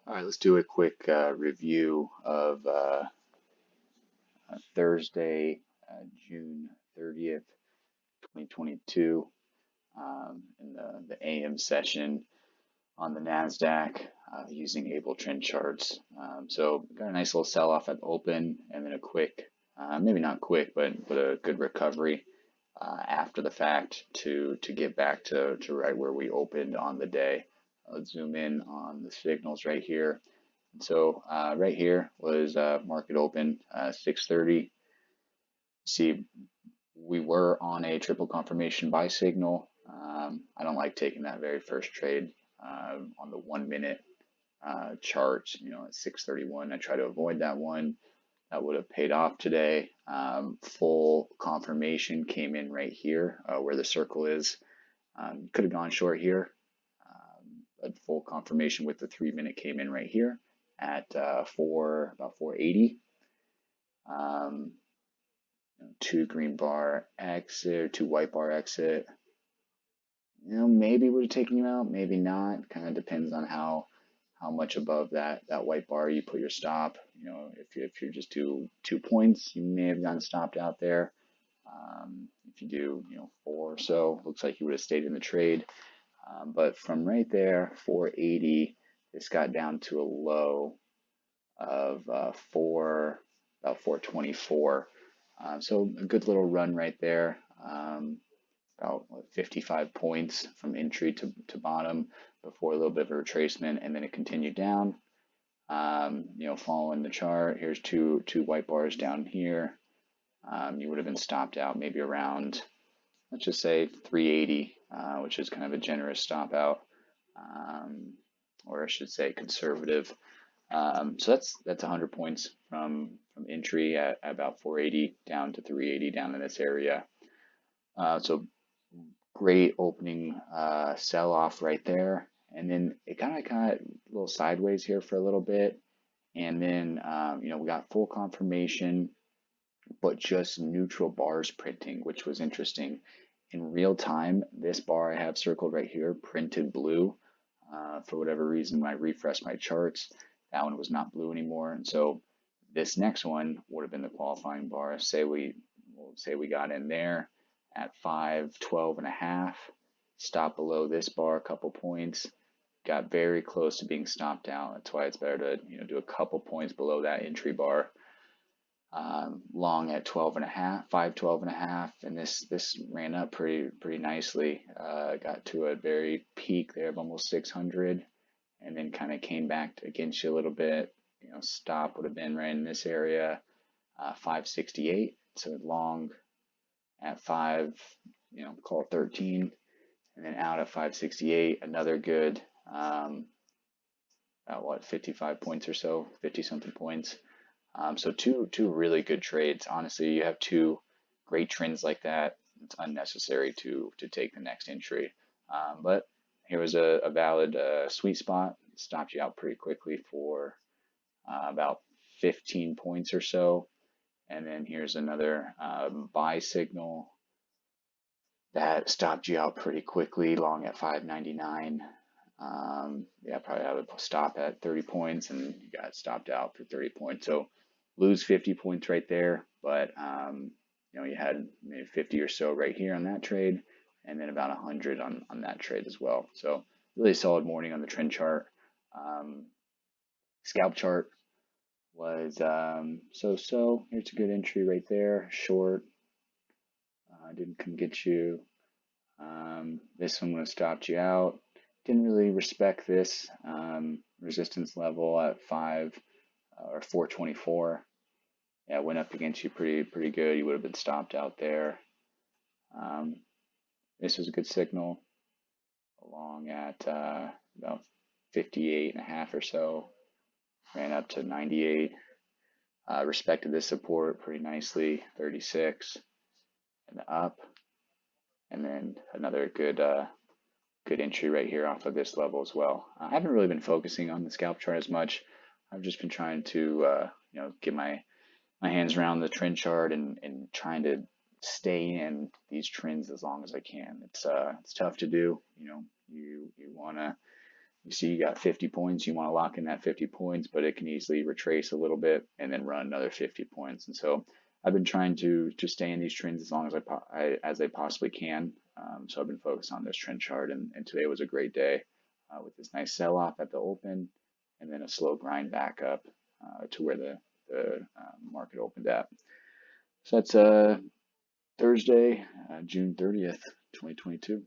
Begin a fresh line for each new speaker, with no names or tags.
All right, let's do a quick review of Thursday, June 30th, 2022, in the AM session on the NASDAQ using AbleTrend charts. So got a nice little sell-off at the open and then a quick, maybe not quick, but a good recovery after the fact to get back to right where we opened on the day. Let's zoom in on the signals right here. So right here was market open 6:30. See, we were on a triple confirmation buy signal. I don't like taking that very first trade on the 1 minute chart. At 6:31, I try to avoid that one. That would have paid off today. Full confirmation came in right here where the circle is. Could have gone short here, but full confirmation with the 3 minute came in right here at about 480. Two green bar exit, two white bar exit. Maybe would have taken you out, maybe not. Kind of depends on how much above that white bar you put your stop. If you're just 2 points, you may have gotten stopped out there. If you do, 4 or so, looks like you would have stayed in the trade. But from right there, 480, this got down to a low of about 424. So a good little run right there. About 55 points from entry to bottom before a little bit of a retracement, and then it continued down. Following the chart, here's two white bars down here. You would have been stopped out maybe around, let's just say 380, which is kind of a generous stop out, or I should say conservative. So that's 100 points from entry at about 480 down to 380 down in this area. So great opening sell off right there, and then it kind of got a little sideways here for a little bit, and then we got full confirmation, but just neutral bars printing, which was interesting. In real time, this bar I have circled right here printed blue. For whatever reason, when I refreshed my charts, that one was not blue anymore, and so this next one would have been the qualifying bar. We'll say we got in there at 512 and a half, stop below this bar a couple points, got very close to being stopped out. That's why it's better to do a couple points below that entry bar. Long at 12 and a half, 512 and a half, and this ran up pretty nicely. Got to a very peak there of almost 600, and then kind of came back against you a little bit. Stop would have been right in this area, 568. So long at 5, call it 13, and then out at 568. Another good, about 55 points or so, 50 something points. So two really good trades. Honestly, you have two great trends like that. It's unnecessary to take the next entry. But here was a valid sweet spot. Stopped you out pretty quickly for about 15 points or so. And then here's another buy signal that stopped you out pretty quickly, long at 599. Probably have a stop at 30 points, and you got stopped out for 30 points. So lose 50 points right there, but you had maybe 50 or so right here on that trade, and then about 100 on that trade as well. So really solid morning on the trend chart. Scalp chart was so. Here's a good entry right there, short. Didn't come get you. This one would have stopped you out. Didn't really respect this resistance level at 5 or 424. Yeah, went up against you pretty good. You would have been stopped out there. This was a good signal, along at about 58 and a half or so. Ran up to 98. Respected this support pretty nicely, 36 and up, and then another good entry right here off of this level as well. I haven't really been focusing on the scalp chart as much. I've just been trying to get my hands around the trend chart and trying to stay in these trends as long as I can. It's tough to do. You want to You see you got 50 points, you want to lock in that 50 points, but it can easily retrace a little bit and then run another 50 points. And so I've been trying to stay in these trends as long as as I possibly can. So I've been focused on this trend chart, and today was a great day with this nice sell off at the open and then a slow grind back up to where the market opened at. So that's Thursday, June 30th, 2022.